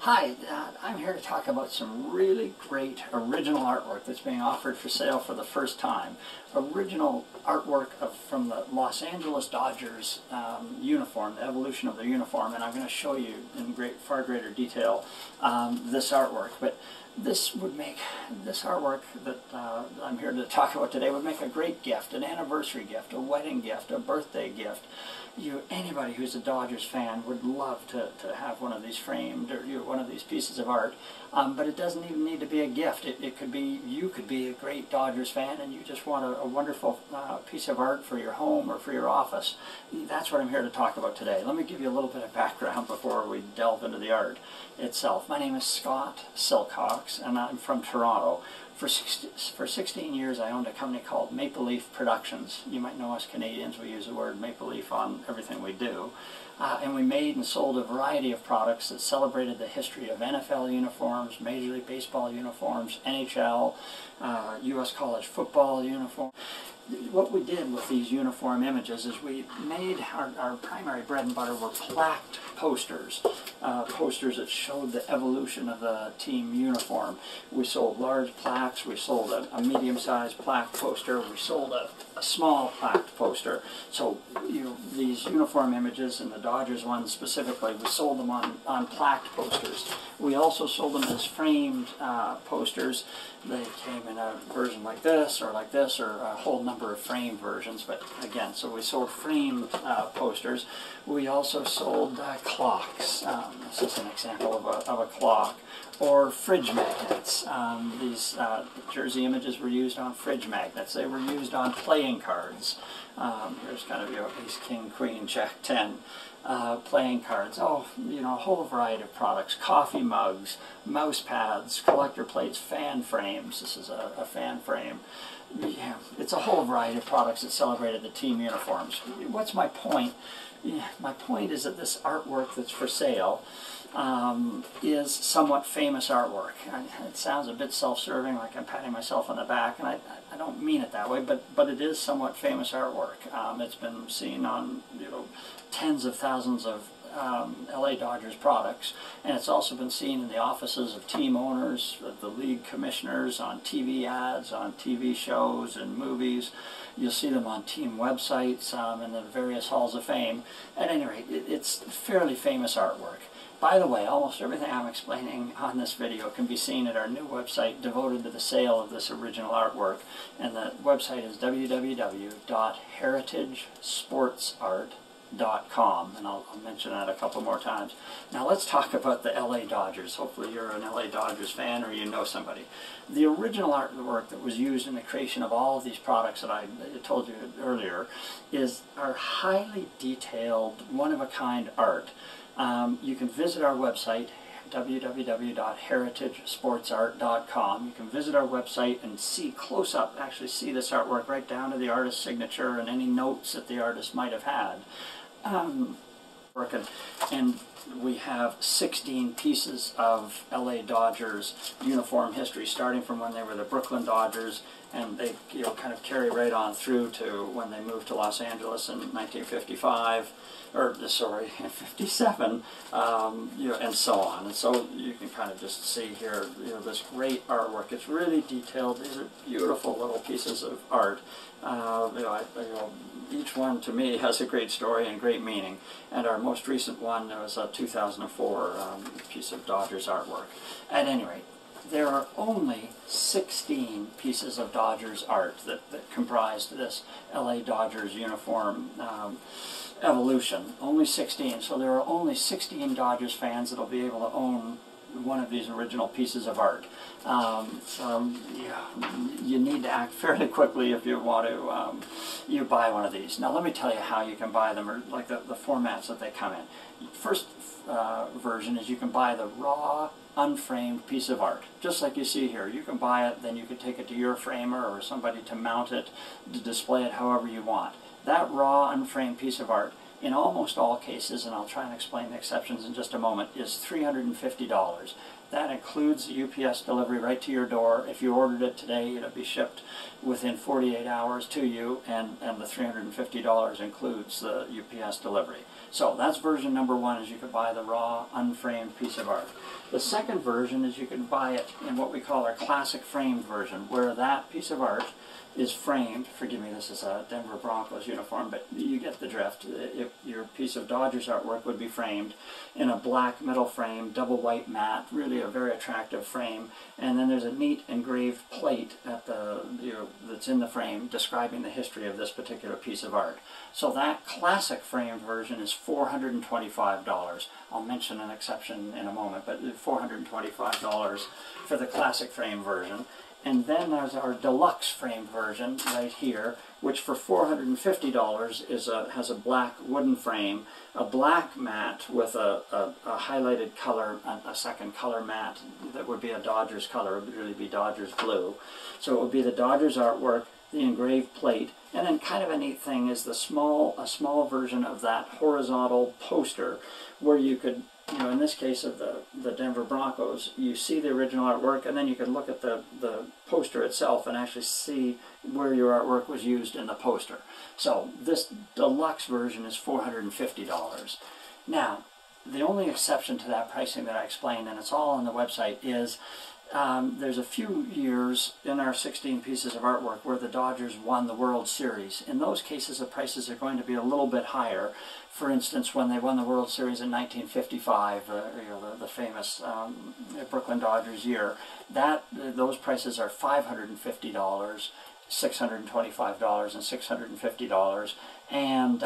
Hi, I'm here to talk about some really great original artwork that's being offered for sale for the first time. Original artwork from the Los Angeles Dodgers uniform, the evolution of their uniform, and I'm going to show you in far greater detail this artwork. But this artwork that I'm here to talk about today would make a great gift, an anniversary gift, a wedding gift, a birthday gift. Anybody who's a Dodgers fan would love to have one of these framed, or one of these pieces of art. But it doesn't even need to be a gift. It could be, you could be a great Dodgers fan and you just want a wonderful piece of art for your home or for your office. That's what I'm here to talk about today. Let me give you a little bit of background before we delve into the art itself. My name is Scott Silcox and I'm from Toronto. For 16 years I owned a company called Maple Leaf Productions. You might know us Canadians, we use the word maple leaf on everything we do. And we made and sold a variety of products that celebrated the history of NFL uniforms, Major League Baseball uniforms, NHL, U.S. college football uniforms. What we did with these uniform images is we made our primary bread and butter were plaqued posters. Posters that showed the evolution of the team uniform. We sold large plaques, we sold a medium-sized plaque poster, we sold a small plaque poster. So these uniform images, and the Dodgers ones specifically, we sold them on plaqued posters. We also sold them as framed posters. They came in a version like this, or a whole number of framed versions, but again, so we sold framed posters. We also sold clocks. This is an example of a clock. Or fridge magnets. These jersey images were used on fridge magnets. They were used on playing cards. There's kind of your ace, king, queen, jack, 10 playing cards. Oh, a whole variety of products. Coffee mugs, mouse pads, collector plates, fan frames. This is a fan frame. Yeah, it's a whole variety of products that celebrated the team uniforms. What's my point? My point is that this artwork that's for sale is somewhat famous artwork. It sounds a bit self-serving, like I'm patting myself on the back, and I don't mean it that way, but it is somewhat famous artwork. It's been seen on tens of thousands of LA Dodgers products, and it's also been seen in the offices of team owners, of the league commissioners, on TV ads, on TV shows and movies. You'll see them on team websites and the various halls of fame. At any rate, it's fairly famous artwork. By the way, almost everything I'm explaining on this video can be seen at our new website devoted to the sale of this original artwork, and the website is www.heritagesportsart.com, and I'll mention that a couple more times. Now let's talk about the LA Dodgers. Hopefully you're an LA Dodgers fan or you know somebody. The original artwork that was used in the creation of all of these products that I told you earlier is our highly detailed, one-of-a-kind art. You can visit our website, www.heritagesportsart.com. You can visit our website and see close up, actually see this artwork right down to the artist's signature and any notes that the artist might have had. And we have 16 pieces of LA Dodgers uniform history, starting from when they were the Brooklyn Dodgers, and they kind of carry right on through to when they moved to Los Angeles in 1955, or sorry, in 57, and so on. And so you can kind of just see here, this great artwork. It's really detailed. These are beautiful little pieces of art. Each one to me has a great story and great meaning. And our most recent one was a 2004 piece of Dodgers artwork. At any rate, there are only 16 pieces of Dodgers art that comprised this LA Dodgers uniform evolution. Only 16. So there are only 16 Dodgers fans that will be able to own one of these original pieces of art. You need to act fairly quickly if you want to buy one of these. Now let me tell you how you can buy them, or like the formats that they come in. First version is you can buy the raw, unframed piece of art, just like you see here. You can buy it, then you can take it to your framer or somebody to mount it, to display it however you want. That raw, unframed piece of art, in almost all cases, and I'll try and explain the exceptions in just a moment, is $350. That includes the UPS delivery right to your door. If you ordered it today, it'll be shipped within 48 hours to you, and the $350 includes the UPS delivery. So that's version number one, is you could buy the raw, unframed piece of art. The second version is you can buy it in what we call our classic framed version, where that piece of art is framed. Forgive me, this is a Denver Broncos uniform, but you get the drift. Your piece of Dodgers artwork would be framed in a black metal frame, double white matte, really a very attractive frame. And then there's a neat engraved plate at that's in the frame describing the history of this particular piece of art. So that classic framed version is $425. I'll mention an exception in a moment, but $425 for the classic frame version. And then there's our deluxe framed version right here, which for $450 has a black wooden frame, a black mat with a highlighted color, a second color mat that would be a Dodgers color. It would really be Dodgers blue. So it would be the Dodgers artwork, the engraved plate, and then kind of a neat thing is a small version of that horizontal poster where you could, in this case of the Denver Broncos, you see the original artwork, and then you can look at the poster itself and actually see where your artwork was used in the poster. So this deluxe version is $450. Now, the only exception to that pricing that I explained, and it's all on the website, is there's a few years in our 16 pieces of artwork where the Dodgers won the World Series. In those cases, the prices are going to be a little bit higher. For instance, when they won the World Series in 1955, the famous Brooklyn Dodgers year, those prices are $550, $625, and $650. And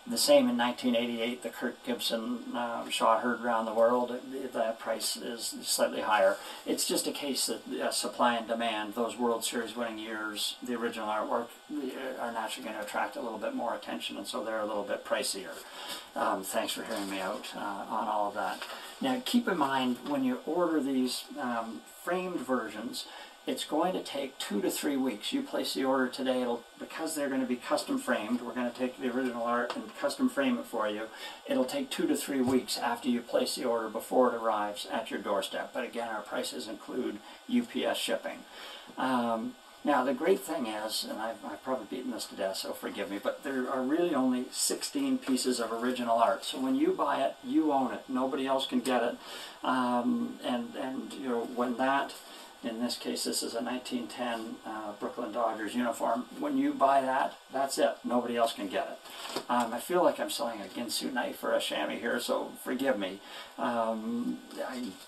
the same in 1988, the Kirk Gibson shot heard around the world. That price is slightly higher. It's just a case that supply and demand, those World Series winning years, the original artwork are naturally going to attract a little bit more attention, and so they're a little bit pricier. Thanks for hearing me out on all of that. Now keep in mind, when you order these framed versions, it's going to take 2 to 3 weeks. You place the order today, because they're going to be custom framed, we're going to take the original art and custom frame it for you. It'll take 2 to 3 weeks after you place the order before it arrives at your doorstep. But again, our prices include UPS shipping. Now the great thing is, and I've probably beaten this to death, so forgive me, but there are really only 16 pieces of original art. So when you buy it, you own it. Nobody else can get it. When that, in this case, this is a 1910 Brooklyn Dodgers uniform. When you buy that, that's it. Nobody else can get it. I feel like I'm selling a Ginsu knife or a chamois here, so forgive me. I'm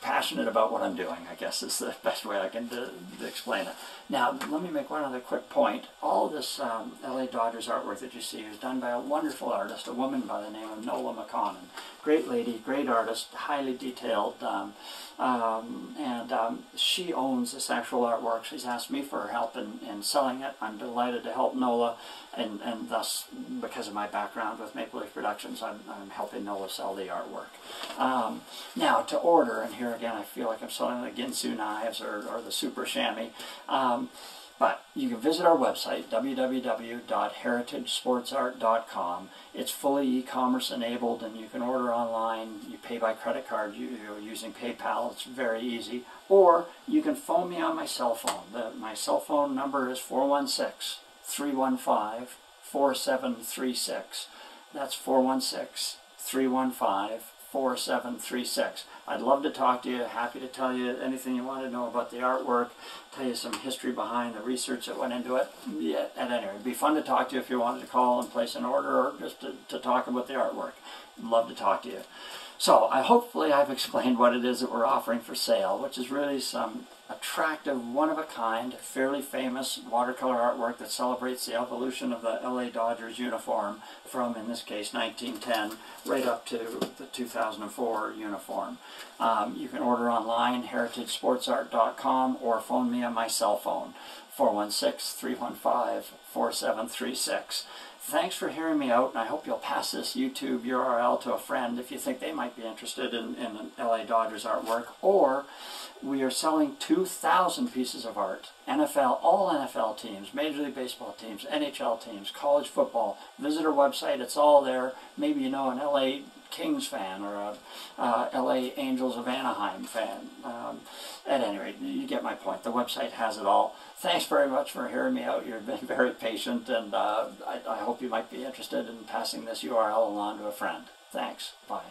passionate about what I'm doing, I guess is the best way I can explain it. Now, let me make one other quick point. All this LA Dodgers artwork that you see is done by a wonderful artist, a woman by the name of Nola McConnon. Great lady, great artist, highly detailed, she owns this actual artwork. She's asked me for her help in selling it. I'm delighted to help Nola, and thus, because of my background with Maple Leaf Productions, I'm helping Nola sell the artwork. Now, to order, and here again I feel like I'm selling the Ginsu knives or the Super Chamois, but you can visit our website, www.heritagesportsart.com. It's fully e-commerce enabled, and you can order online. You pay by credit card using PayPal. It's very easy. Or you can phone me on my cell phone. My cell phone number is 416-315-4736. That's 416-315-4736. I'd love to talk to you. Happy to tell you anything you want to know about the artwork, tell you some history behind the research that went into it. Yeah, at any rate, it'd be fun to talk to you if you wanted to call and place an order, or just to talk about the artwork. I'd love to talk to you. So hopefully I've explained what it is that we're offering for sale, which is really some attractive, one-of-a-kind, fairly famous watercolor artwork that celebrates the evolution of the LA Dodgers uniform from, in this case, 1910 right up to the 2004 uniform. You can order online, heritagesportsart.com, or phone me on my cell phone, 416-315-4736. Thanks for hearing me out, and I hope you'll pass this YouTube URL to a friend if you think they might be interested in LA Dodgers artwork. Or we are selling 2,000 pieces of art. NFL, all NFL teams, Major League Baseball teams, NHL teams, college football. Visit our website, it's all there. Maybe you know an LA Kings fan or a LA Angels of Anaheim fan. At any rate, you get my point. The website has it all. Thanks very much for hearing me out. You've been very patient, and I hope you might be interested in passing this URL along to a friend. Thanks. Bye.